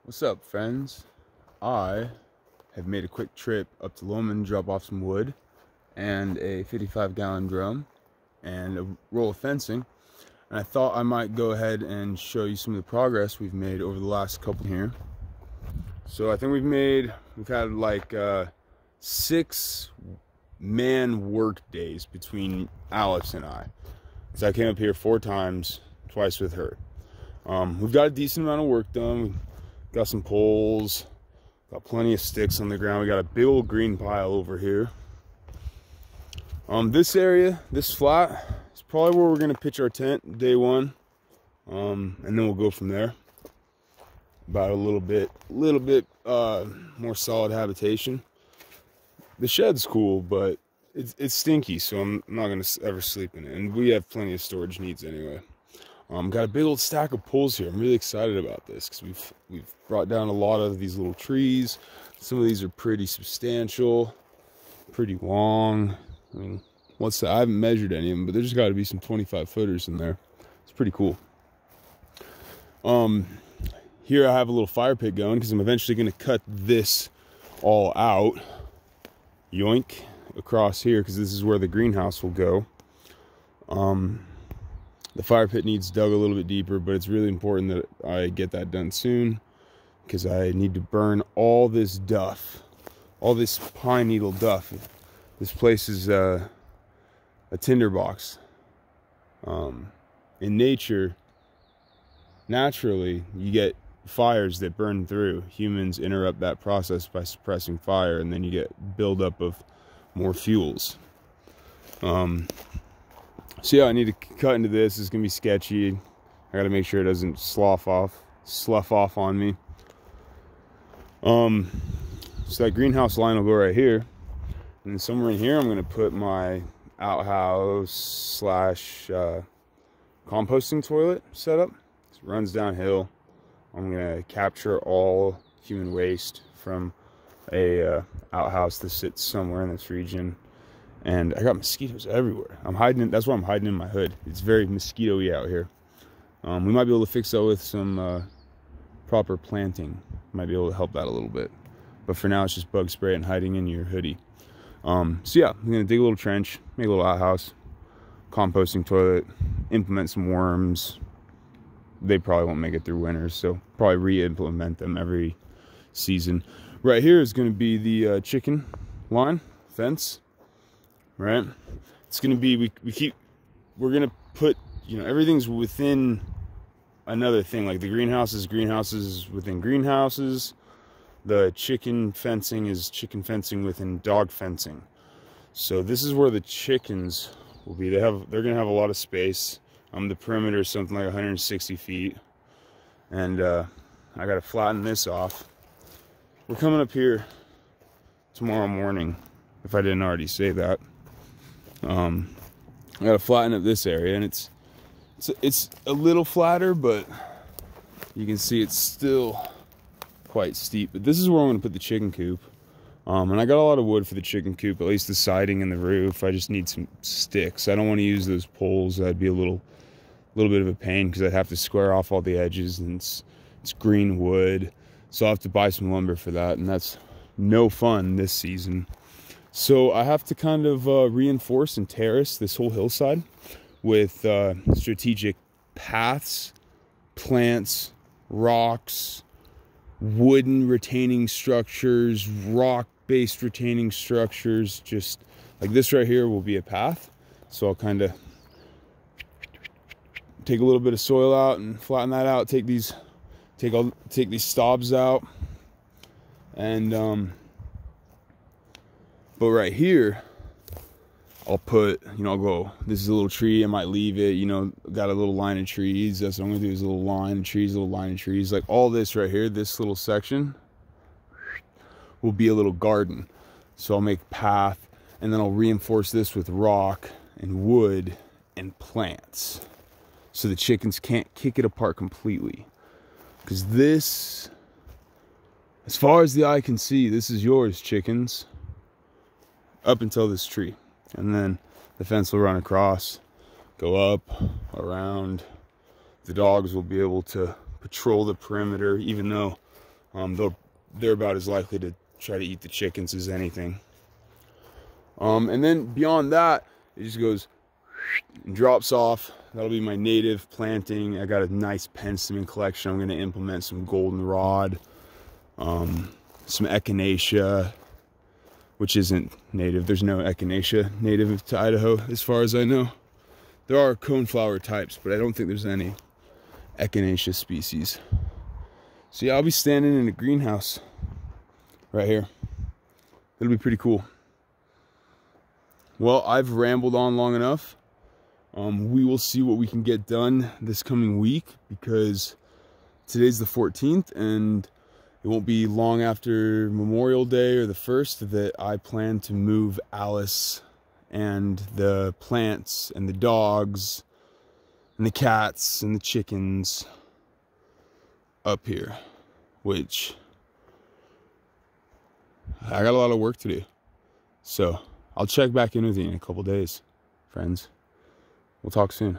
What's up, friends? I have made a quick trip up to Lowman, drop off some wood and a 55-gallon drum and a roll of fencing. And I thought I might go ahead and show you some of the progress we've made over the last couple here. So I think we've had like 6-man work days between Alex and I. So I came up here 4 times, twice with her. We've got a decent amount of work done. Got some poles, got plenty of sticks on the ground. We got a big old green pile over here. This area, this flat, is probably where we're gonna pitch our tent day one. And then we'll go from there. About a little bit more solid habitation. The shed's cool, but it's stinky, so I'm not gonna ever sleep in it. And we have plenty of storage needs anyway. Got a big old stack of poles here. I'm really excited about this because we've brought down a lot of these little trees. Some of these are pretty substantial, pretty long. I mean, I haven't measured any of them, but there's got to be some 25-footers in there. It's pretty cool. Here I have a little fire pit going because I'm eventually going to cut this all out. Yoink, across here, because this is where the greenhouse will go. The fire pit needs dug a little bit deeper, but it's really important that I get that done soon because I need to burn all this duff, all this pine needle duff. This place is a tinderbox. In nature, naturally, you get fires that burn through. Humans interrupt that process by suppressing fire, and then you get buildup of more fuels. So yeah, I need to cut into this. It's gonna be sketchy. I gotta make sure it doesn't slough off on me. So that greenhouse line will go right here. And then somewhere in here, I'm gonna put my outhouse / composting toilet setup. It runs downhill. I'm gonna capture all human waste from a outhouse that sits somewhere in this region. And I got mosquitoes everywhere. That's why I'm hiding in my hood. It's very mosquito-y out here. We might be able to fix that with some proper planting. Might be able to help that a little bit. But for now, it's just bug spray and hiding in your hoodie. So yeah, I'm gonna dig a little trench, make a little outhouse, composting toilet, implement some worms. They probably won't make it through winter, so probably re-implement them every season. Right here is gonna be the chicken line fence. Right, it's gonna be we're gonna put, you know, everything's within another thing. Like the greenhouses within greenhouses. The chicken fencing is chicken fencing within dog fencing. So this is where the chickens will be. They're gonna have a lot of space. The perimeter is something like 160 feet, and I gotta flatten this off. We're coming up here tomorrow morning, if I didn't already say that. I gotta flatten up this area, and it's a little flatter, but you can see it's still quite steep. But this is where I'm gonna put the chicken coop. And I got a lot of wood for the chicken coop, at least the siding and the roof. I just need some sticks. I don't want to use those poles. That'd be a little bit of a pain because I'd have to square off all the edges, and it's green wood, so I'll have to buy some lumber for that, and that's no fun this season. So I have to kind of reinforce and terrace this whole hillside with strategic paths, plants, rocks, wooden retaining structures, rock-based retaining structures. Just like this right here will be a path. So I'll kind of take a little bit of soil out and flatten that out. Take these stobs out, and but right here, I'll put, I'll go, this is a little tree, I might leave it, got a little line of trees. That's what I'm gonna do, is a little line of trees, like all this right here, this little section will be a little garden. So I'll make a path, and then I'll reinforce this with rock and wood and plants, so the chickens can't kick it apart completely. Because this, as far as the eye can see, this is yours, chickens, up until this tree. And then the fence will run across, go up, around. The dogs will be able to patrol the perimeter, even though They're about as likely to try to eat the chickens as anything. And then beyond that, it just goes and drops off. That'll be my native planting. I got a nice penstemon collection. I'm going to implement some goldenrod, some echinacea, which isn't native. There's no echinacea native to Idaho as far as I know. There are coneflower types, but I don't think there's any echinacea species. So yeah, I'll be standing in a greenhouse right here. It'll be pretty cool. Well, I've rambled on long enough. We will see what we can get done this coming week, because today's the 14th and it won't be long after Memorial Day or the 1st that I plan to move Alice and the plants and the dogs and the cats and the chickens up here, which I got a lot of work to do. So I'll check back in with you in a couple days, friends. We'll talk soon.